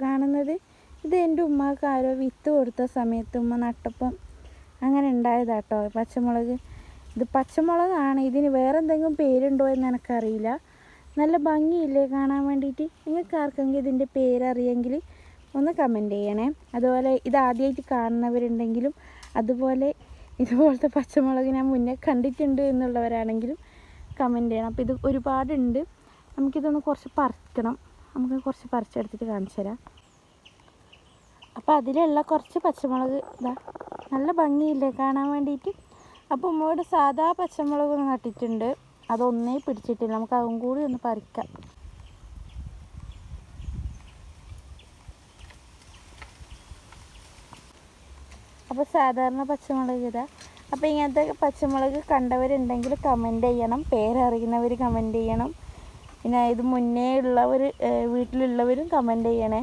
കാണുന്നത്. ഇത് എൻ്റെ ഉമ്മാക്ക് ആരോ വിത്ത് കൊടുത്ത സമയത്ത് ഉമ്മ നട്ടപ്പം അങ്ങനെ ഉണ്ടായതാട്ടോ പച്ചമുളക്. ഇത് പച്ചമുളകാണ്. ഇതിന് വേറെ എന്തെങ്കിലും പേരുണ്ടോ എന്ന് എനിക്കറിയില്ല. നല്ല ഭംഗിയില്ലേ കാണാൻ വേണ്ടിയിട്ട്. നിങ്ങൾക്ക് ആർക്കെങ്കിലും ഇതിൻ്റെ പേരറിയെങ്കിൽ ഒന്ന് കമൻറ്റ് ചെയ്യണേ. അതുപോലെ ഇത് ആദ്യമായിട്ട് കാണുന്നവരുണ്ടെങ്കിലും അതുപോലെ ഇതുപോലത്തെ പച്ചമുളക് ഞാൻ മുന്നേ കണ്ടിട്ടുണ്ട് എന്നുള്ളവരാണെങ്കിലും കമൻറ്റ് ചെയ്യണം. അപ്പോൾ ഇത് ഒരുപാടുണ്ട്. നമുക്കിതൊന്ന് കുറച്ച് പറിക്കണം. നമുക്ക് കുറച്ച് പറിച്ചെടുത്തിട്ട് കാണിച്ചു തരാം. അപ്പോൾ അതിലുള്ള കുറച്ച് പച്ചമുളക് ഇതാ നല്ല ഭംഗിയില്ലേ കാണാൻ വേണ്ടിയിട്ട്. അപ്പോൾ ഉമ്മയോട് സാധാ പച്ചമുളക് ഒന്ന് നട്ടിട്ടുണ്ട്. അതൊന്നേ പിടിച്ചിട്ടില്ല. നമുക്ക് അതും കൂടി ഒന്ന് പറിക്കാം. അപ്പോൾ സാധാരണ പച്ചമുളക് ഇതാ. അപ്പോൾ ഇങ്ങനത്തെ പച്ചമുളക് കണ്ടവരുണ്ടെങ്കിൽ കമൻറ്റ് ചെയ്യണം. പേരറിയുന്നവർ കമൻറ്റ് ചെയ്യണം. പിന്നെ ഇത് മുന്നേ ഉള്ളവർ വീട്ടിലുള്ളവരും കമൻറ്റ് ചെയ്യണേ.